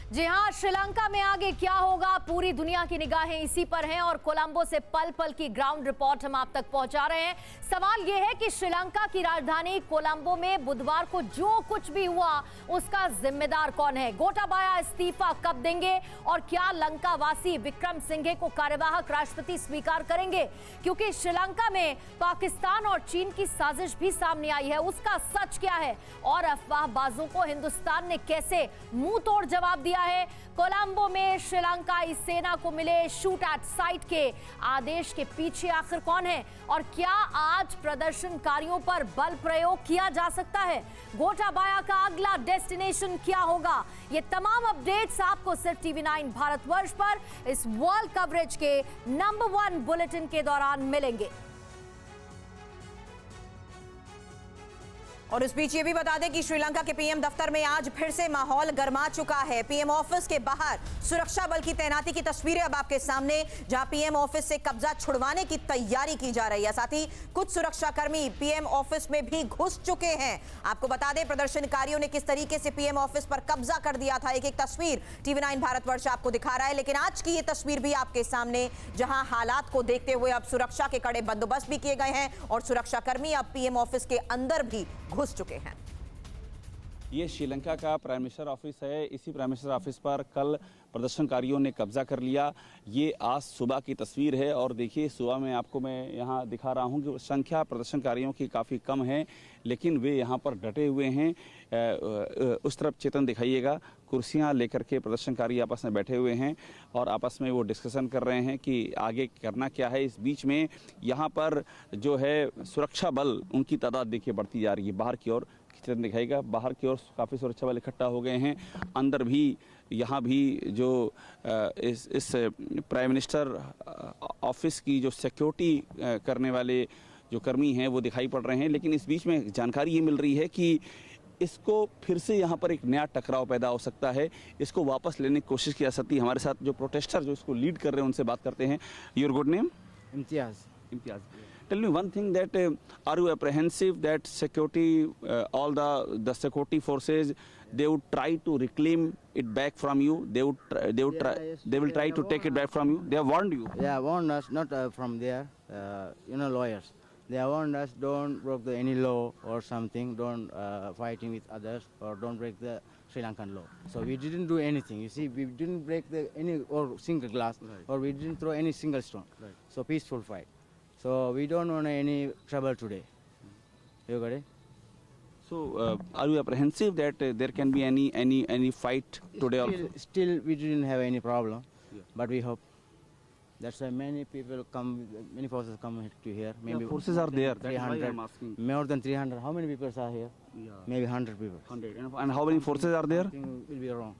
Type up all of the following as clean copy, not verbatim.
जी हां, श्रीलंका में आगे क्या होगा, पूरी दुनिया की निगाहें इसी पर हैं और कोलंबो से पल पल की ग्राउंड रिपोर्ट हम आप तक पहुंचा रहे हैं। सवाल यह है कि श्रीलंका की राजधानी कोलंबो में बुधवार को जो कुछ भी हुआ उसका जिम्मेदार कौन है? गोटाबाया इस्तीफा कब देंगे और क्या लंका वासी विक्रम सिंघे को कार्यवाहक राष्ट्रपति स्वीकार करेंगे? क्योंकि श्रीलंका में पाकिस्तान और चीन की साजिश भी सामने आई है, उसका सच क्या है और अफवाहबाजों को हिंदुस्तान ने कैसे मुंह तोड़ जवाब दिया है? कोलंबो में श्रीलंकाई सेना को मिले शूट एट साइट के आदेश के पीछे आखिर कौन है और क्या आज प्रदर्शनकारियों पर बल प्रयोग किया जा सकता है? गोटाबाया का अगला डेस्टिनेशन क्या होगा? ये तमाम अपडेट्स आपको सिर्फ टीवी9 भारतवर्ष पर इस वर्ल्ड कवरेज के नंबर 1 बुलेटिन के दौरान मिलेंगे। और इस बीच ये भी बता दें कि श्रीलंका के पीएम दफ्तर में आज फिर से माहौल गर्मा चुका है। पीएम ऑफिस के बाहर सुरक्षा बल की तैनाती की तस्वीरें अब आपके सामने, जहां पीएम ऑफिस से कब्जा छुड़वाने की तैयारी की जा रही है। साथ ही कुछ सुरक्षाकर्मी पीएम ऑफिस में भी घुस चुके हैं। आपको बता दें प्रदर्शनकारियों ने किस तरीके से पीएम ऑफिस पर कब्जा कर दिया था। एक तस्वीर टीवी9 भारतवर्ष आपको दिखा रहा है, लेकिन आज की ये तस्वीर भी आपके सामने, जहां हालात को देखते हुए अब सुरक्षा के कड़े बंदोबस्त भी किए गए हैं और सुरक्षाकर्मी अब पीएम ऑफिस के अंदर भी घुस चुके हैं। ये श्रीलंका का प्राइम मिनिस्टर ऑफिस है। इसी प्राइम मिनिस्टर ऑफिस पर कल प्रदर्शनकारियों ने कब्जा कर लिया। ये आज सुबह की तस्वीर है और देखिए सुबह में आपको मैं यहाँ दिखा रहा हूँ कि संख्या प्रदर्शनकारियों की काफ़ी कम है, लेकिन वे यहाँ पर डटे हुए हैं। उस तरफ चेतन दिखाइएगा, कुर्सियाँ लेकर के प्रदर्शनकारी आपस में बैठे हुए हैं और आपस में वो डिस्कशन कर रहे हैं कि आगे करना क्या है। इस बीच में यहाँ पर जो है सुरक्षा बल, उनकी तादाद देखिए बढ़ती जा रही है। बाहर की ओर चित्रण दिखाएगा, बाहर की ओर काफ़ी सुरक्षा बल इकट्ठा हो गए हैं। अंदर भी यहाँ भी जो इस प्राइम मिनिस्टर ऑफिस की जो सिक्योरिटी करने वाले जो कर्मी हैं वो दिखाई पड़ रहे हैं। लेकिन इस बीच में जानकारी ये मिल रही है कि इसको फिर से यहाँ पर एक नया टकराव पैदा हो सकता है, इसको वापस लेने की कोशिश की जा सकती है। हमारे साथ जो प्रोटेस्टर जो इसको लीड कर रहे हैं उनसे बात करते हैं। Your good name? Imtiaz. Tell me one thing, that are you apprehensive that security, all the security forces, they would try to reclaim it back from you? They will try to take it back from you. They have warned you. Yeah, warned us, not from there. Lawyers. They have warned us, don't break any law or something. Don't fighting with others or don't break the Sri Lankan law. So we didn't do anything. You see, we didn't break any or single glass, right, or we didn't throw any single stone. Right. So peaceful fight. So we don't want any trouble today. You got it? So are you apprehensive that there can be any fight today also? Still, we didn't have any problem, yeah, but we hope. That's why many people come, many forces come to here. Maybe yeah, forces are there. That's why I'm asking. More than 300. How many people are here? Yeah. Maybe 100 people. 100. And how many forces are there? Something will be wrong.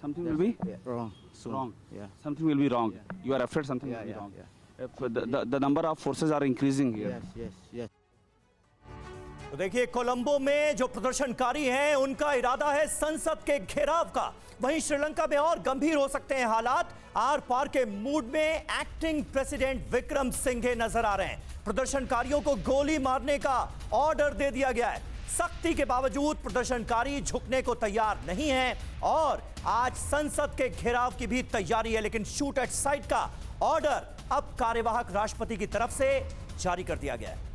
Something will be wrong. Soon. Wrong. Yeah. Something will be wrong. Yeah. You are afraid something will be wrong. Yeah. The number of forces are increasing here. Yes. तो देखिए कोलंबो में जो प्रदर्शनकारी हैं उनका इरादा है संसद के घेराव का। वहीं श्रीलंका में और गंभीर हो सकते हैं हालात। आर पार के मूड में एक्टिंग प्रेसिडेंट विक्रम सिंघे नजर आ रहे हैं। प्रदर्शनकारियों को गोली मारने का ऑर्डर दे दिया गया है। सख्ती के बावजूद प्रदर्शनकारी झुकने को तैयार नहीं है और आज संसद के घेराव की भी तैयारी है, लेकिन शूट एट साइट का ऑर्डर अब कार्यवाहक राष्ट्रपति की तरफ से जारी कर दिया गया है।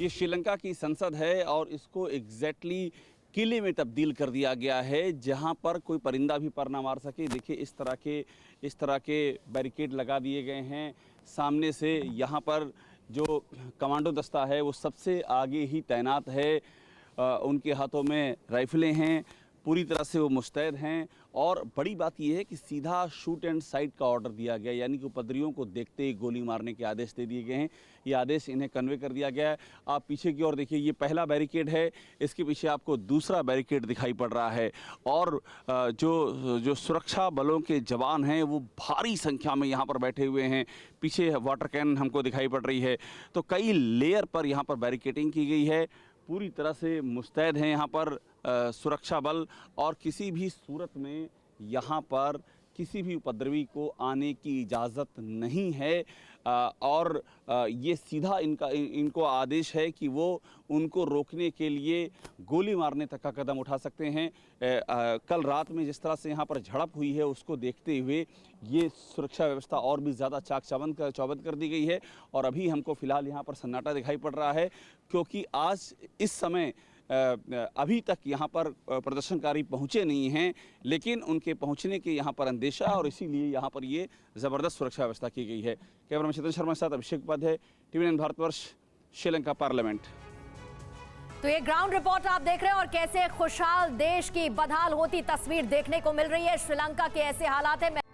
ये श्रीलंका की संसद है और इसको एग्जैक्टली किले में तब्दील कर दिया गया है, जहां पर कोई परिंदा भी पर ना मार सके। देखिए इस तरह के बैरिकेड लगा दिए गए हैं। सामने से यहाँ पर जो कमांडो दस्ता है वो सबसे आगे ही तैनात है। उनके हाथों में राइफलें हैं, पूरी तरह से वो मुस्तैद हैं। और बड़ी बात यह है कि सीधा शूट एंड साइट का ऑर्डर दिया गया, यानी कि उपद्रवियों को देखते ही गोली मारने के आदेश दे दिए गए हैं। ये आदेश इन्हें कन्वे कर दिया गया है। आप पीछे की ओर देखिए, ये पहला बैरिकेड है, इसके पीछे आपको दूसरा बैरिकेड दिखाई पड़ रहा है। और जो सुरक्षा बलों के जवान हैं वो भारी संख्या में यहाँ पर बैठे हुए हैं। पीछे वाटर कैन हमको दिखाई पड़ रही है। तो कई लेयर पर यहाँ पर बैरिकेडिंग की गई है। पूरी तरह से मुस्तैद हैं यहाँ पर सुरक्षा बल और किसी भी सूरत में यहाँ पर किसी भी उपद्रवी को आने की इजाज़त नहीं है और ये सीधा इनको आदेश है कि वो उनको रोकने के लिए गोली मारने तक का कदम उठा सकते हैं। कल रात में जिस तरह से यहाँ पर झड़प हुई है उसको देखते हुए ये सुरक्षा व्यवस्था और भी ज़्यादा चौबंद कर दी गई है और अभी हमको फ़िलहाल यहाँ पर सन्नाटा दिखाई पड़ रहा है क्योंकि आज इस समय अभी तक यहाँ पर प्रदर्शनकारी पहुँचे नहीं हैं, लेकिन उनके पहुँचने के यहाँ पर अंदेशा और इसीलिए यहाँ पर ये ज़बरदस्त सुरक्षा व्यवस्था की गई है। कैमरामैन चेतन शर्मा के साथ अभिषेक उपाध्याय, TV9 भारतवर्ष, श्रीलंका पार्लियामेंट। तो ये ग्राउंड रिपोर्ट आप देख रहे हैं और कैसे खुशहाल देश की बदहाल होती तस्वीर देखने को मिल रही है। श्रीलंका के ऐसे हालात है।